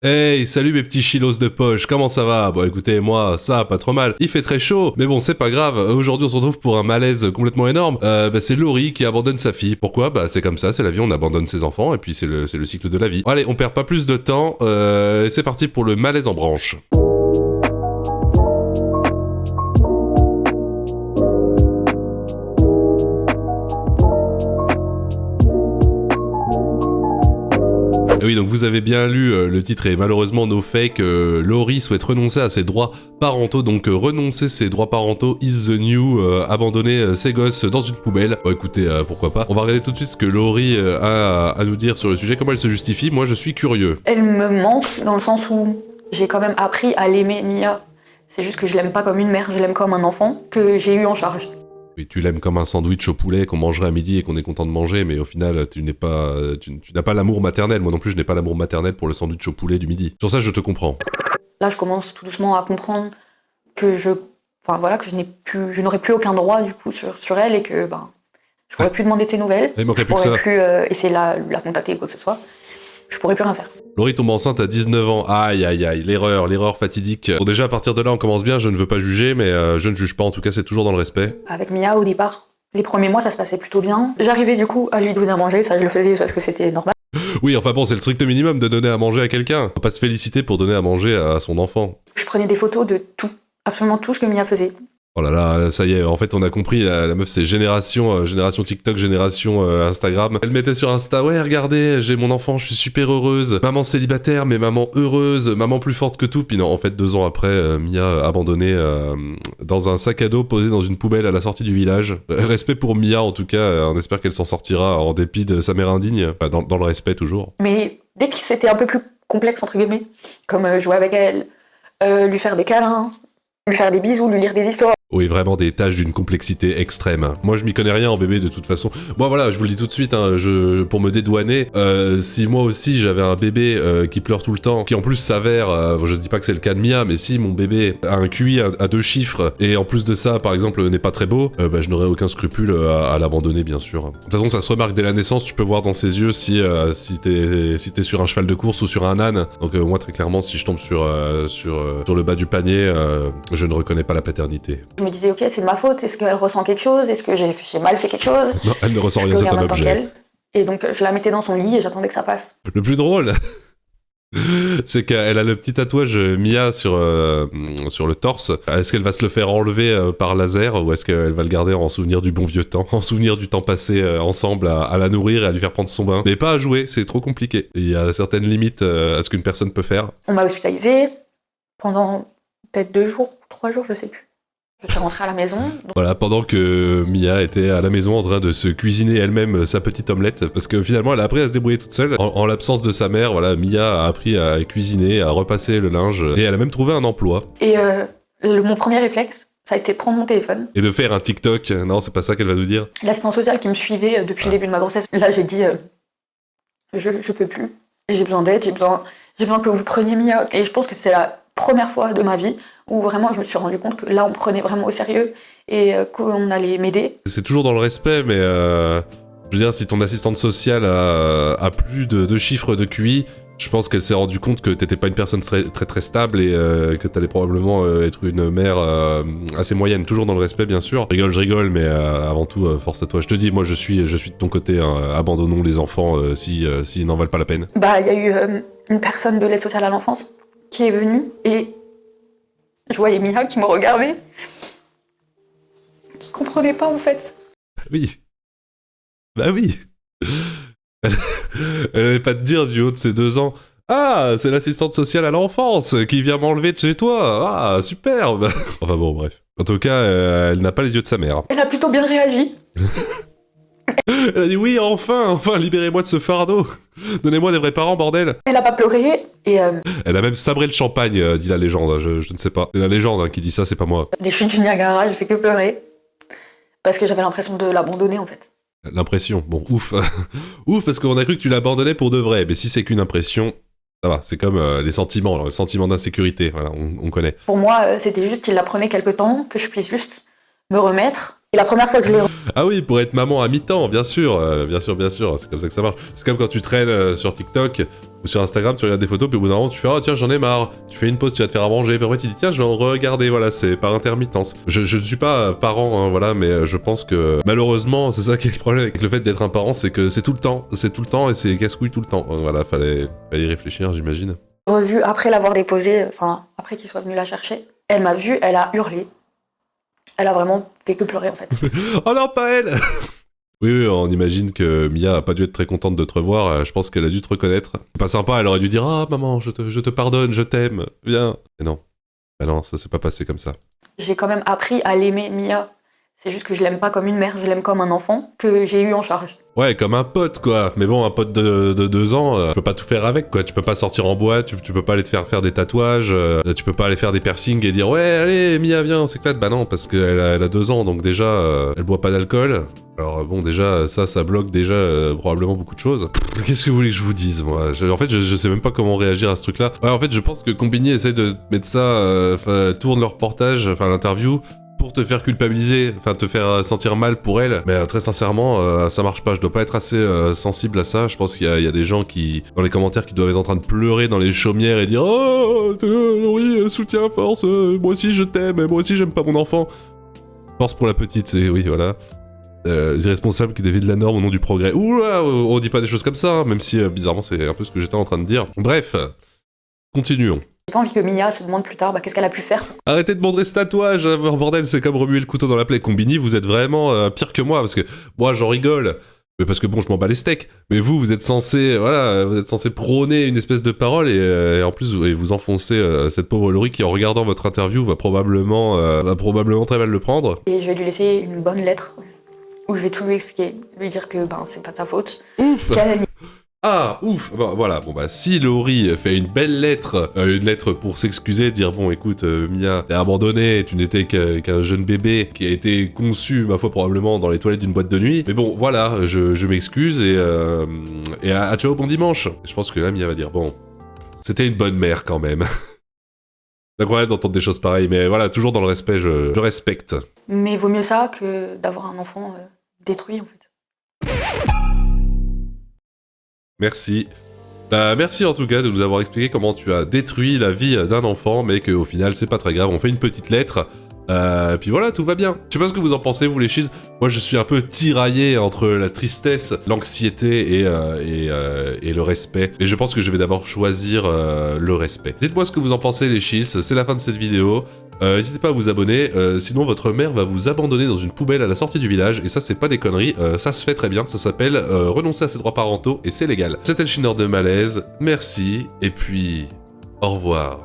Hey, salut mes petits chilos de poche, comment ça va? Bon écoutez, moi, ça, pas trop mal. Il fait très chaud, mais bon, c'est pas grave. Aujourd'hui, on se retrouve pour un malaise complètement énorme. C'est Laurie qui abandonne sa fille. Pourquoi? C'est comme ça, c'est la vie, on abandonne ses enfants, et puis c'est le cycle de la vie. Allez, on perd pas plus de temps, c'est parti pour le malaise en branche. Oui, donc vous avez bien lu le titre et malheureusement no fake, Laurie souhaite renoncer à ses droits parentaux, donc renoncer ses droits parentaux is the new, abandonner ses gosses dans une poubelle. Bon écoutez, pourquoi pas. On va regarder tout de suite ce que Laurie a à nous dire sur le sujet, comment elle se justifie, moi je suis curieux. Elle me manque dans le sens où j'ai quand même appris à l'aimer, Mia. C'est juste que je l'aime pas comme une mère, je l'aime comme un enfant que j'ai eu en charge. Oui, tu l'aimes comme un sandwich au poulet qu'on mangerait à midi et qu'on est content de manger, mais au final, tu n'as pas l'amour maternel. Moi non plus, je n'ai pas l'amour maternel pour le sandwich au poulet du midi. Sur ça, je te comprends. Là, je commence tout doucement à comprendre que je n'aurais plus aucun droit du coup sur elle et que je pourrais plus demander de ses nouvelles. Il manquerait je plus que pourrais ça. plus essayer de la contacter ou quoi que ce soit. Je pourrais plus rien faire. Laurie tombe enceinte à 19 ans. Aïe, aïe, aïe, l'erreur fatidique. Bon, déjà, à partir de là, on commence bien. Je ne veux pas juger, mais je ne juge pas. En tout cas, c'est toujours dans le respect. Avec Mia, au départ, les premiers mois, ça se passait plutôt bien. J'arrivais du coup à lui donner à manger. Ça, je le faisais parce que c'était normal. Oui, enfin bon, c'est le strict minimum de donner à manger à quelqu'un. Faut pas se féliciter pour donner à manger à son enfant. Je prenais des photos de tout, absolument tout ce que Mia faisait. Oh là là, ça y est, en fait on a compris, la meuf c'est génération TikTok, génération Instagram. Elle mettait sur Insta, ouais regardez, j'ai mon enfant, je suis super heureuse. Maman célibataire, mais maman heureuse, maman plus forte que tout. Puis non, en fait 2 ans après, Mia abandonnée dans un sac à dos posé dans une poubelle à la sortie du village. Respect pour Mia en tout cas, on espère qu'elle s'en sortira en dépit de sa mère indigne, dans le respect toujours. Mais dès que c'était un peu plus complexe entre guillemets, comme jouer avec elle, lui faire des câlins, lui faire des bisous, lui lire des histoires. Oui, vraiment des tâches d'une complexité extrême. Moi, je m'y connais rien en bébé de toute façon. Moi, voilà, je vous le dis tout de suite, pour me dédouaner, si moi aussi j'avais un bébé qui pleure tout le temps, qui en plus s'avère, je ne dis pas que c'est le cas de Mia, mais si mon bébé a un QI à 2 chiffres, et en plus de ça, par exemple, n'est pas très beau, je n'aurais aucun scrupule à l'abandonner, bien sûr. De toute façon, ça se remarque dès la naissance, tu peux voir dans ses yeux si t'es sur un cheval de course ou sur un âne. Donc moi, très clairement, si je tombe sur le bas du panier, je ne reconnais pas la paternité. Je me disais, ok, c'est de ma faute, est-ce qu'elle ressent quelque chose, est-ce que j'ai mal fait quelque chose? Non, elle ne ressent rien, c'est un objet. Et donc je la mettais dans son lit et j'attendais que ça passe. Le plus drôle, c'est qu'elle a le petit tatouage Mia sur le torse. Est-ce qu'elle va se le faire enlever par laser ou est-ce qu'elle va le garder en souvenir du bon vieux temps, en souvenir du temps passé ensemble à la nourrir et à lui faire prendre son bain? Mais pas à jouer, c'est trop compliqué. Il y a certaines limites à ce qu'une personne peut faire. On m'a hospitalisée pendant peut-être 2 jours, 3 jours, je sais plus. Je suis rentrée à la maison. Donc... Voilà, pendant que Mia était à la maison en train de se cuisiner elle-même sa petite omelette, parce que finalement elle a appris à se débrouiller toute seule. En l'absence de sa mère, voilà, Mia a appris à cuisiner, à repasser le linge, et elle a même trouvé un emploi. Et mon premier réflexe, ça a été de prendre mon téléphone. Et de faire un TikTok. Non, c'est pas ça qu'elle va nous dire. L'assistante sociale qui me suivait depuis le début de ma grossesse, là j'ai dit, je peux plus, j'ai besoin d'aide, j'ai besoin que vous preniez Mia. Et je pense que c'était la première fois de ma vie où vraiment je me suis rendu compte que là on me prenait vraiment au sérieux et qu'on allait m'aider. C'est toujours dans le respect, mais je veux dire, si ton assistante sociale a plus de 2 chiffres de QI, je pense qu'elle s'est rendue compte que t'étais pas une personne très très, très stable et que t'allais probablement être une mère assez moyenne, toujours dans le respect bien sûr. Je rigole, mais avant tout, force à toi. Je te dis, moi je suis de ton côté, hein. Abandonnons les enfants s'ils n'en valent pas la peine. Il y a eu une personne de l'aide sociale à l'enfance qui est venue et je voyais Mia qui me regardait, qui comprenait pas en fait. Oui. Bah oui. Elle n'allait pas te dire du haut de ses 2 ans, ah, c'est l'assistante sociale à l'enfance qui vient m'enlever de chez toi. Ah, superbe. Enfin bon, bref. En tout cas, elle n'a pas les yeux de sa mère. Elle a plutôt bien réagi. Elle a dit oui, enfin, libérez-moi de ce fardeau. Donnez-moi des vrais parents, bordel. Elle a pas pleuré et... Elle a même sabré le champagne, dit la légende. Je ne sais pas. C'est la légende qui dit ça, c'est pas moi. Les chutes du Niagara, j'ai fait que pleurer. Parce que j'avais l'impression de l'abandonner en fait. L'impression, bon, ouf. Ouf, parce qu'on a cru que tu l'abandonnais pour de vrai. Mais si c'est qu'une impression, ça va. C'est comme les sentiments d'insécurité. Voilà, on connaît. Pour moi, c'était juste qu'il la prenait quelque temps, que je puisse juste me remettre Et la première fois que je l'ai Ah oui, pour être maman à mi-temps, bien sûr, bien sûr, c'est comme ça que ça marche. C'est comme quand tu traînes sur TikTok ou sur Instagram, tu regardes des photos, puis au bout d'un moment, tu fais « Ah tiens, j'en ai marre », tu fais une pause, tu vas te faire à manger, puis après tu dis « Tiens, je vais en regarder », voilà, c'est par intermittence. Je ne suis pas parent, hein, voilà, mais je pense que malheureusement, c'est ça qui est le problème avec le fait d'être un parent, c'est que c'est tout le temps, et c'est casse-couille tout le temps. Voilà, fallait y réfléchir, j'imagine. revu après l'avoir déposée, enfin, après qu'il soit venu la chercher. Elle m'a vue, elle a hurlé. Elle a vraiment fait que pleurer, en fait. Oh non, pas elle. Oui, on imagine que Mia a pas dû être très contente de te revoir, je pense qu'elle a dû te reconnaître. C'est pas sympa, elle aurait dû dire « Ah maman, je te pardonne, je t'aime, viens ». Mais non, bah non, ça s'est pas passé comme ça. J'ai quand même appris à l'aimer, Mia. C'est juste que je l'aime pas comme une mère, je l'aime comme un enfant que j'ai eu en charge. Ouais, comme un pote, quoi. Mais bon, un pote de 2 ans, tu peux pas tout faire avec, quoi. Tu peux pas sortir en boîte, tu peux pas aller te faire des tatouages, tu peux pas aller faire des piercings et dire « Ouais, allez, Mia, viens, on s'éclate ». Bah non, parce qu'elle a 2 ans, donc déjà, elle boit pas d'alcool. Alors bon, déjà, ça bloque déjà probablement beaucoup de choses. Qu'est-ce que vous voulez que je vous dise, moi en fait, je sais même pas comment réagir à ce truc-là. Ouais, en fait, je pense que Combini essaie de mettre ça, tourne le reportage, enfin l'interview, pour te faire culpabiliser, enfin te faire sentir mal pour elle. Mais très sincèrement, ça marche pas. Je dois pas être assez sensible à ça. Je pense qu'il y a des gens qui, dans les commentaires, qui doivent être en train de pleurer dans les chaumières et dire « Oh, oui, soutien, force, moi aussi je t'aime, moi aussi j'aime pas mon enfant. » Force pour la petite, c'est... Oui, voilà. Irresponsable qui dévie de la norme au nom du progrès. Oula, on dit pas des choses comme ça, hein, même si bizarrement c'est un peu ce que j'étais en train de dire. Bref, continuons. J'ai pas envie que Mia se demande plus tard qu'est-ce qu'elle a pu faire. Arrêtez de montrer ce tatouage, bordel, c'est comme remuer le couteau dans la plaie. Combini, vous êtes vraiment pire que moi, parce que moi j'en rigole, mais parce que bon, je m'en bats les steaks, mais vous êtes censé, voilà, vous êtes censé prôner une espèce de parole, et en plus vous enfoncez cette pauvre Laurie qui, en regardant votre interview, va probablement très mal le prendre. Et je vais lui laisser une bonne lettre où je vais tout lui expliquer, lui dire que c'est pas de sa faute. Ouf. Ah, ouf. Bon, voilà, bon bah si Laurie fait une belle lettre, une lettre pour s'excuser, dire bon écoute Mia, t'es abandonné, tu n'étais qu'un jeune bébé qui a été conçu, ma foi probablement, dans les toilettes d'une boîte de nuit, mais bon voilà, je m'excuse et à ciao, bon dimanche. Je pense que là Mia va dire bon, c'était une bonne mère quand même. C'est incroyable d'entendre des choses pareilles, mais voilà, toujours dans le respect, je respecte. Mais vaut mieux ça que d'avoir un enfant détruit en fait. Merci. Merci en tout cas de nous avoir expliqué comment tu as détruit la vie d'un enfant, mais qu'au final c'est pas très grave, on fait une petite lettre, puis voilà, tout va bien. Je sais pas ce que vous en pensez, vous les chiz. Moi je suis un peu tiraillé entre la tristesse, l'anxiété et le respect, et je pense que je vais d'abord choisir le respect. Dites-moi ce que vous en pensez les chiz, c'est la fin de cette vidéo. N'hésitez pas à vous abonner, sinon votre mère va vous abandonner dans une poubelle à la sortie du village, et ça c'est pas des conneries, ça se fait très bien, ça s'appelle renoncer à ses droits parentaux, et c'est légal. C'était le Chineur de Malaise, merci, et puis au revoir.